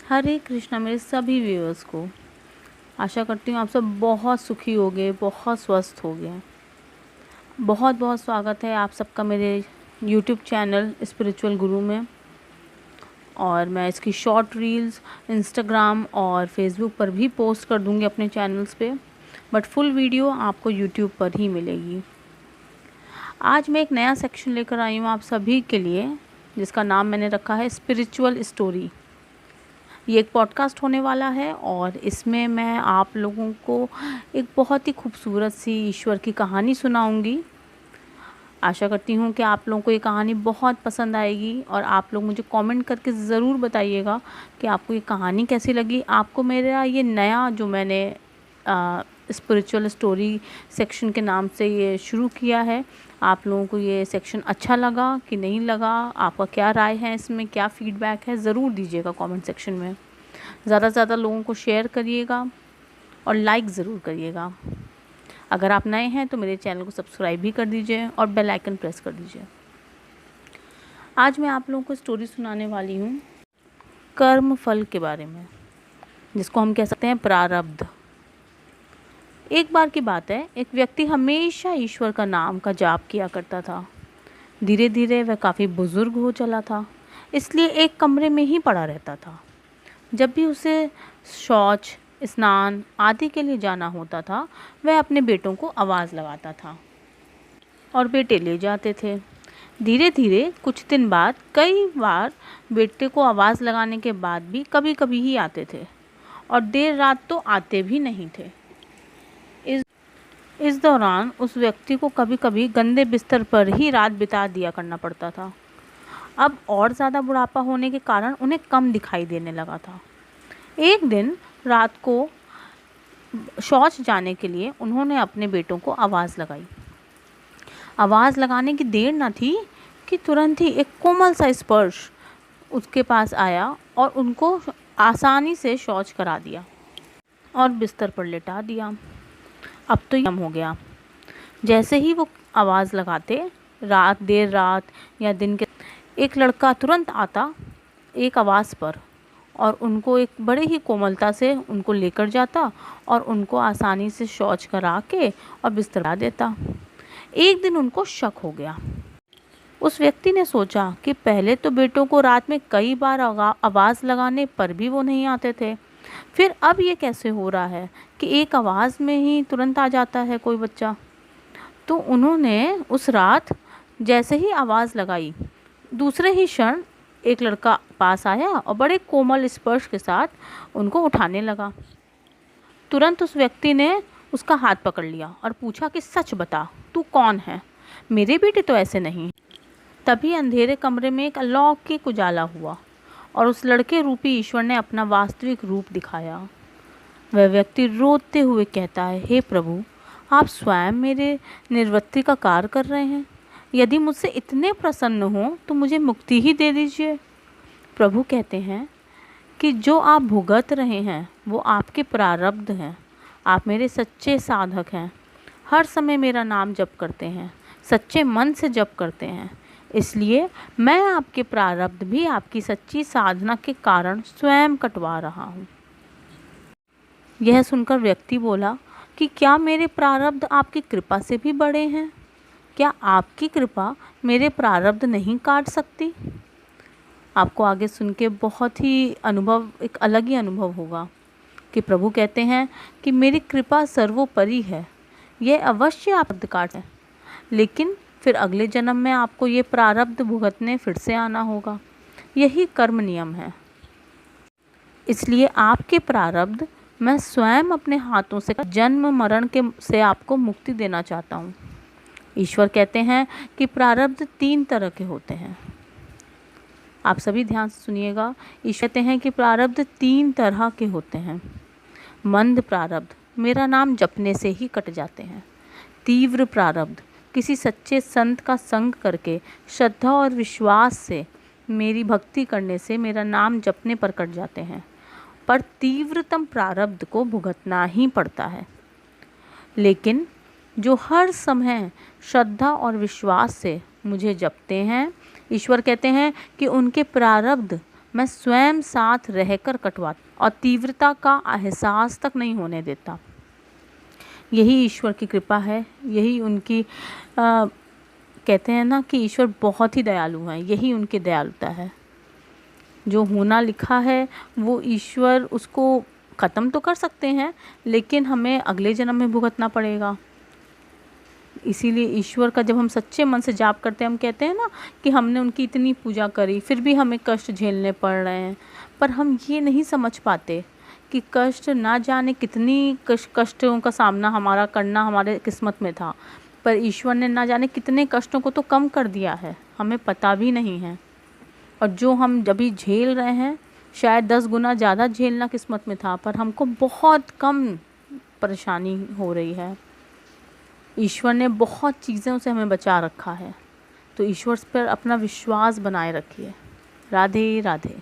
हरे कृष्णा मेरे सभी व्यूअर्स को। आशा करती हूँ आप सब बहुत सुखी होंगे, बहुत स्वस्थ होंगे। बहुत बहुत स्वागत है आप सबका मेरे यूट्यूब चैनल स्पिरिचुअल गुरु में। और मैं इसकी शॉर्ट रील्स इंस्टाग्राम और फेसबुक पर भी पोस्ट कर दूँगी अपने चैनल्स पे, बट फुल वीडियो आपको यूट्यूब पर ही मिलेगी। आज मैं एक नया सेक्शन लेकर आई हूँ आप सभी के लिए, जिसका नाम मैंने रखा है स्पिरिचुअल स्टोरी। ये एक पॉडकास्ट होने वाला है और इसमें मैं आप लोगों को एक बहुत ही खूबसूरत सी ईश्वर की कहानी सुनाऊंगी। आशा करती हूँ कि आप लोगों को ये कहानी बहुत पसंद आएगी और आप लोग मुझे कमेंट करके ज़रूर बताइएगा कि आपको ये कहानी कैसी लगी। आपको मेरा ये नया जो मैंने स्पिरिचुअल स्टोरी सेक्शन के नाम से ये शुरू किया है, आप लोगों को ये सेक्शन अच्छा लगा कि नहीं लगा, आपका क्या राय है, इसमें क्या फीडबैक है, ज़रूर दीजिएगा कमेंट सेक्शन में। ज़्यादा से ज़्यादा लोगों को शेयर करिएगा और लाइक ज़रूर करिएगा। अगर आप नए हैं तो मेरे चैनल को सब्सक्राइब भी कर दीजिए और बेल आइकन प्रेस कर दीजिए। आज मैं आप लोगों को स्टोरी सुनाने वाली हूँ कर्म फल के बारे में, जिसको हम कह सकते हैं प्रारब्ध। एक बार की बात है, एक व्यक्ति हमेशा ईश्वर का नाम का जाप किया करता था। धीरे धीरे वह काफ़ी बुजुर्ग हो चला था, इसलिए एक कमरे में ही पड़ा रहता था। जब भी उसे शौच, स्नान आदि के लिए जाना होता था, वह अपने बेटों को आवाज़ लगाता था और बेटे ले जाते थे। धीरे धीरे कुछ दिन बाद कई बार बेटे को आवाज़ लगाने के बाद भी कभी कभी ही आते थे और देर रात तो आते भी नहीं थे। इस दौरान उस व्यक्ति को कभी कभी गंदे बिस्तर पर ही रात बिता दिया करना पड़ता था। अब और ज़्यादा बुढ़ापा होने के कारण उन्हें कम दिखाई देने लगा था। एक दिन रात को शौच जाने के लिए उन्होंने अपने बेटों को आवाज़ लगाई। आवाज़ लगाने की देर न थी कि तुरंत ही एक कोमल सा स्पर्श उसके पास आया और उनको आसानी से शौच करा दिया और बिस्तर पर लेटा दिया। अब तो यम हो गया। जैसे ही वो आवाज़ लगाते, देर रात या दिन के, एक लड़का तुरंत आता एक आवाज़ पर और उनको एक बड़े ही कोमलता से उनको लेकर जाता और उनको आसानी से शौच करा के और बिस्तर ला देता। एक दिन उनको शक हो गया। उस व्यक्ति ने सोचा कि पहले तो बेटों को रात में कई बार आवाज़ लगाने पर भी वो नहीं आते थे, फिर अब ये कैसे हो रहा है कि एक आवाज़ में ही तुरंत आ जाता है कोई बच्चा। तो उन्होंने उस रात जैसे ही आवाज़ लगाई, दूसरे ही क्षण एक लड़का पास आया और बड़े कोमल स्पर्श के साथ उनको उठाने लगा। तुरंत उस व्यक्ति ने उसका हाथ पकड़ लिया और पूछा कि सच बता, तू कौन है? मेरे बेटे तो ऐसे नहीं। तभी अंधेरे कमरे में एक अलौकिक उजाला हुआ और उस लड़के रूपी ईश्वर ने अपना वास्तविक रूप दिखाया। वह व्यक्ति रोते हुए कहता है, हे प्रभु, आप स्वयं मेरे निर्वृत्ति का कार्य कर रहे हैं। यदि मुझसे इतने प्रसन्न हो तो मुझे मुक्ति ही दे दीजिए। प्रभु कहते हैं कि जो आप भुगत रहे हैं वो आपके प्रारब्ध हैं। आप मेरे सच्चे साधक हैं, हर समय मेरा नाम जप करते हैं, सच्चे मन से जप करते हैं, इसलिए मैं आपके प्रारब्ध भी आपकी सच्ची साधना के कारण स्वयं कटवा रहा हूँ। यह सुनकर व्यक्ति बोला कि क्या मेरे प्रारब्ध आपकी कृपा से भी बड़े हैं? क्या आपकी कृपा मेरे प्रारब्ध नहीं काट सकती? आपको आगे सुन के बहुत ही एक अलग ही अनुभव होगा कि प्रभु कहते हैं कि मेरी कृपा सर्वोपरि है, यह अवश्य आप काट है, लेकिन फिर अगले जन्म में आपको ये प्रारब्ध भुगतने फिर से आना होगा। यही कर्म नियम है। इसलिए आपके प्रारब्ध मैं स्वयं अपने हाथों से जन्म मरण के से आपको मुक्ति देना चाहता हूँ। ईश्वर कहते हैं कि प्रारब्ध 3 तरह के होते हैं। आप सभी ध्यान से सुनिएगा। ईश्वर कहते हैं कि प्रारब्ध 3 तरह के होते हैं। मंद प्रारब्ध मेरा नाम जपने से ही कट जाते हैं। तीव्र प्रारब्ध किसी सच्चे संत का संग करके श्रद्धा और विश्वास से मेरी भक्ति करने से मेरा नाम जपने पर कट जाते हैं। पर तीव्रतम प्रारब्ध को भुगतना ही पड़ता है। लेकिन जो हर समय श्रद्धा और विश्वास से मुझे जपते हैं, ईश्वर कहते हैं कि उनके प्रारब्ध मैं स्वयं साथ रहकर कटवाता और तीव्रता का एहसास तक नहीं होने देता। यही ईश्वर की कृपा है, यही उनकी कहते हैं ना कि ईश्वर बहुत ही दयालु हैं, यही उनकी दयालुता है। जो होना लिखा है वो ईश्वर उसको ख़त्म तो कर सकते हैं, लेकिन हमें अगले जन्म में भुगतना पड़ेगा। इसीलिए ईश्वर का जब हम सच्चे मन से जाप करते हैं, हम कहते हैं ना कि हमने उनकी इतनी पूजा करी फिर भी हमें कष्ट झेलने पड़ रहे हैं, पर हम ये नहीं समझ पाते कि कष्ट ना जाने कितनी कष्टों का सामना हमारा करना हमारे किस्मत में था, पर ईश्वर ने ना जाने कितने कष्टों को तो कम कर दिया है, हमें पता भी नहीं है। और जो हम अभी झेल रहे हैं शायद 10 गुना ज़्यादा झेलना किस्मत में था, पर हमको बहुत कम परेशानी हो रही है। ईश्वर ने बहुत चीज़ों से हमें बचा रखा है, तो ईश्वर पर अपना विश्वास बनाए रखिए। राधे राधे।